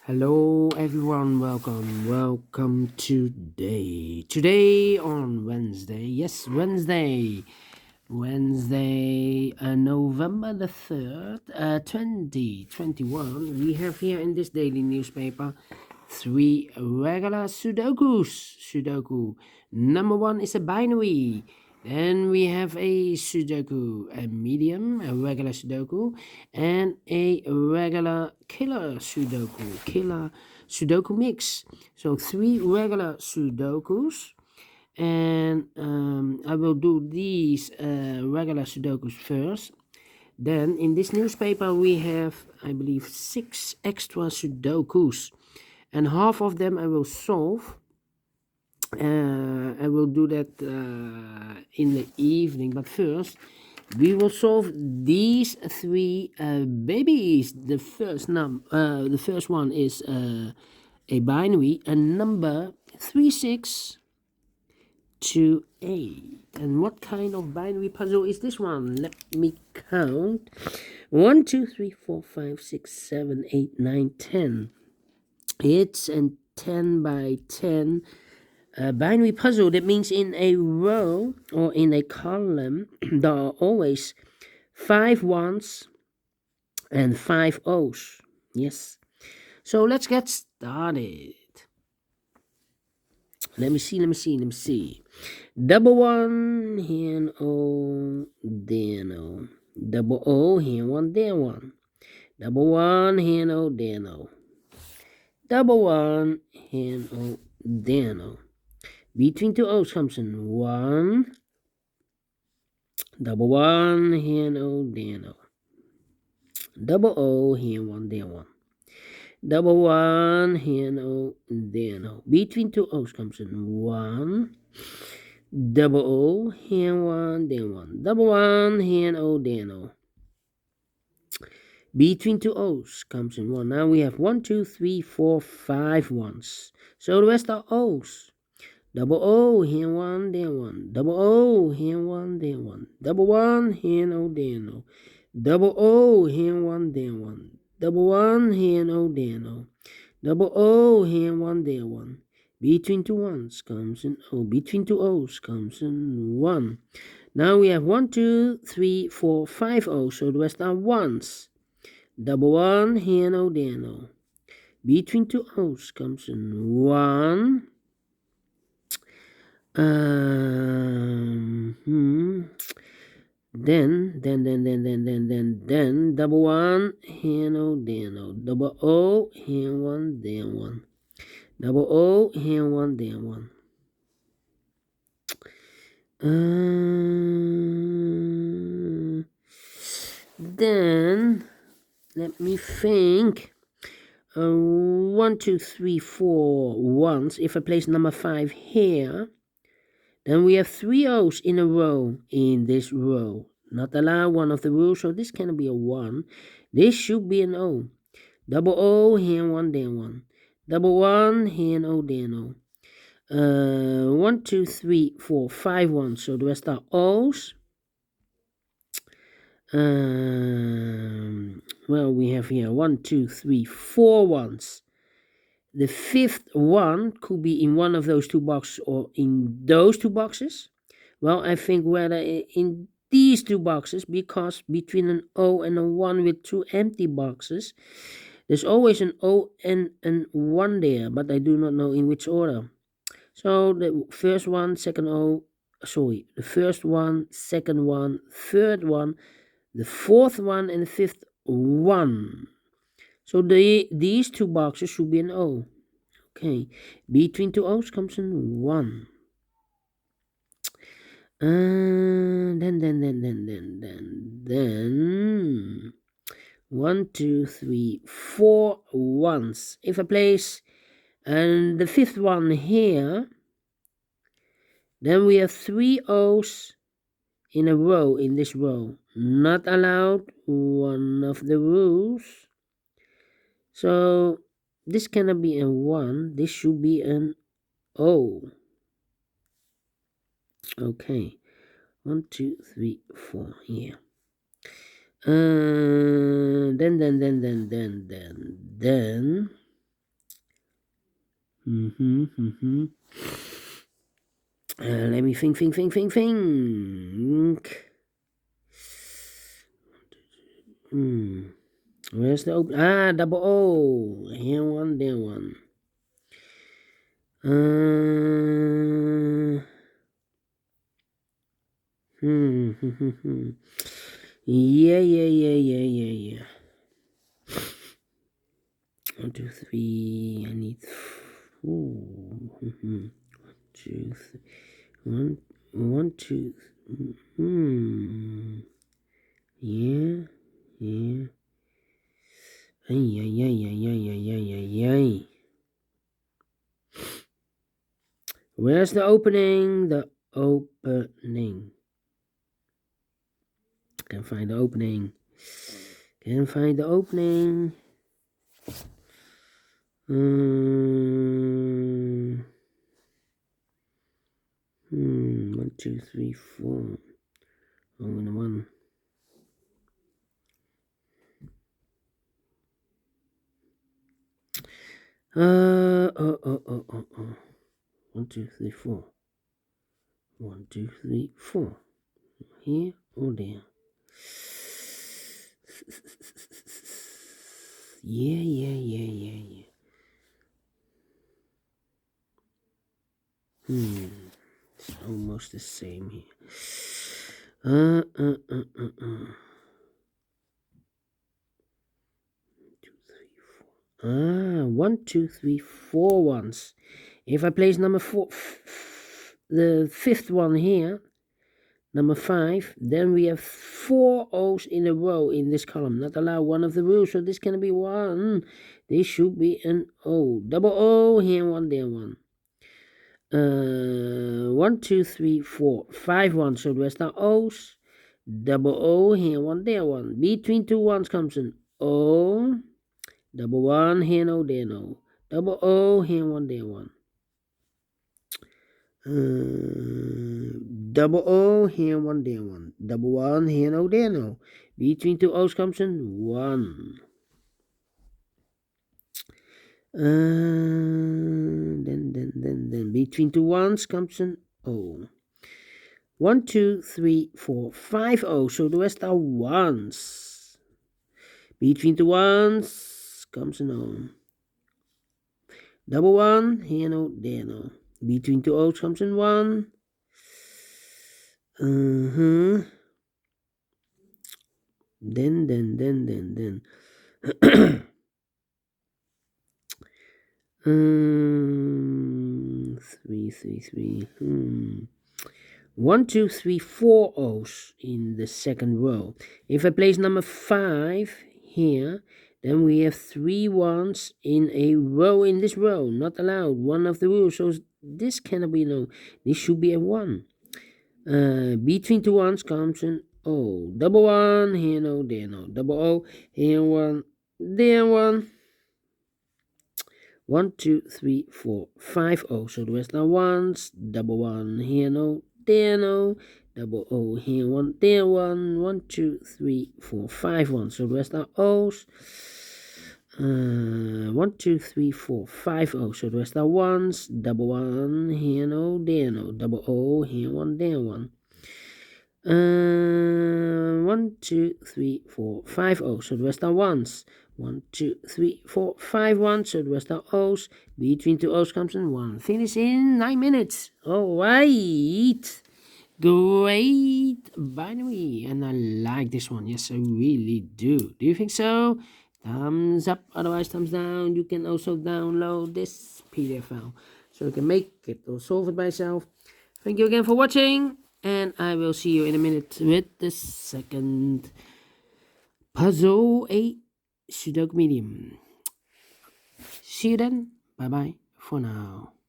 Hello everyone, welcome today on Wednesday. Yes, Wednesday, November the 3rd, 2021. We have here in this daily newspaper three regular Sudoku. Number one is a binary. Then we have a Sudoku, a medium, a regular Sudoku, and a regular killer Sudoku mix. So three regular Sudokus, and I will do these regular Sudokus first. Then in this newspaper we have, I believe, 6 extra Sudokus, and half of them I will solve. I will do that in the evening, but first we will solve these three babies. The first one is a binary, a number 3628. And what kind of binary puzzle is this one? Let me count. 1, 2, 3, 4, 5, 6, 7, 8, 9, 10. It's a 10 by 10 binary puzzle. That means in a row or in a column there are always 5 ones and 5 O's. Yes. So let's get started. Let me see. Double one, here an O, then O. Double O, here one, then one. Double one, here an O, then O. Double one, here an O, then O. Between two O's comes in 1. Double one, here an O, then O. Double O, here 1, then 1. Double one, here an O, then O. Between two O's comes in 1. Double O, here 1, then 1. Double one, here an O, then O. Between two O's comes in 1. Now we have 1, 2, 3, 4, 5 ones. So the rest are O's. Double O, here 1, then 1. Double O, here 1, then 1. Double one, here O, then O. Double O, here 1, then 1. Double one, here O, then O. Double O, here 1, then 1. Between two ones comes in O. Between two O's comes in 1. Now we have 1, 2, 3, 4, 5 O's. So the rest are ones. Double one, here O, then O. Between two O's comes in 1. Then double one, here no, then no. Double O, here 1, then 1. Double O, here 1, then 1. Then let me think. 1, 2, 3, 4 ones. If I place number 5 here, then we have 3 O's in a row in this row. Not allowed, one of the rules, so this cannot be a 1. This should be an O. Double O, here 1, then 1. Double one, here an O, then O. 1, 2, 3, 4, 5 ones, so the rest are O's. Well, we have here 1, 2, 3, 4 ones. The 5th one could be in one of those 2 boxes or in those 2 boxes. Well, I think whether in these 2 boxes, because between an O and a 1 with 2 empty boxes, there's always an O and an 1 there, but I do not know in which order. So the first one, second O, sorry, the first one, second one, third one, the 4th one, and the 5th one. So these 2 boxes should be an O. Okay, between 2 O's comes in 1. Then 1, 2, 3, 4 ones. If I place the 5th one here, then we have 3 O's in a row in this row. Not allowed, one of the rules. So this cannot be a 1. This should be an O. Okay. 1, 2, 3, 4 here. Then Let me think. Where's the open? Double O. Here one, there one. Yeah. 1, 2, 3. I need 4. 2, 3. 1, 2. Yeah. Ay. Where's the opening? The opening. Can't find the opening. 1, 2, 3, 4. Oh, and a 1. Oh. 1, 2, 3, 4. 1, 2, 3, 4. Here or there? Yeah. It's almost the same here. 2, 3, 4. 1, 2, 3, 4 ones. If I place number 4, the 5th one here, number 5, then we have 4 O's in a row in this column. Not allowed, one of the rules, so this can be 1. This should be an O. Double O, here one, there one. 1, 2, 3, 4, 5 ones, so the rest are O's. Double O, here one, there one. Between 2 ones comes an O. Double 1, here no, there no. Double O, here one, there one. Double O, here one, there one. Double 1, here no, there no. Between 2 O's comes an 1. Then between 2 ones comes an O. 1, 2, 3, 4, 5 O's, so the rest are ones. Between 2 ones comes an O. Double 1, here no, there no. Between 2 O's comes an 1. Then. 3. 1, 2, 3, 4 O's in the second row. If I place number 5 here, then we have 3 ones in a row in this row. Not allowed. One of the rules. So this cannot be no. This should be a 1. Between 2 ones comes an O. Double 1, here no, there no. Double O, here 1, there 1. 1, 2, 3, 4, 5 O. So the rest are ones. Double 1, here no, there no. Double O, here 1, there 1. 1, 2, 3, 4, 5 ones. So the rest are O's. 1, 2, 3, 4, 5 O. So the rest are ones. Double 1, here no, there no. Double O, here 1, there 1. 1, 2, 3, 4, 5 O's. So the rest are ones. 1, 2, 3, 4, 5 ones. So the rest are O's. Between 2 O's comes in 1. Finish in 9 minutes. Alright. Great binary. And I like this one. Yes, I really do. Do you think so? Thumbs up. Otherwise, thumbs down. You can also download this PDF file, so you can make it or solve it by yourself. Thank you again for watching. And I will see you in a minute with the second puzzle, a Sudoku Medium. See you then. Bye-bye for now.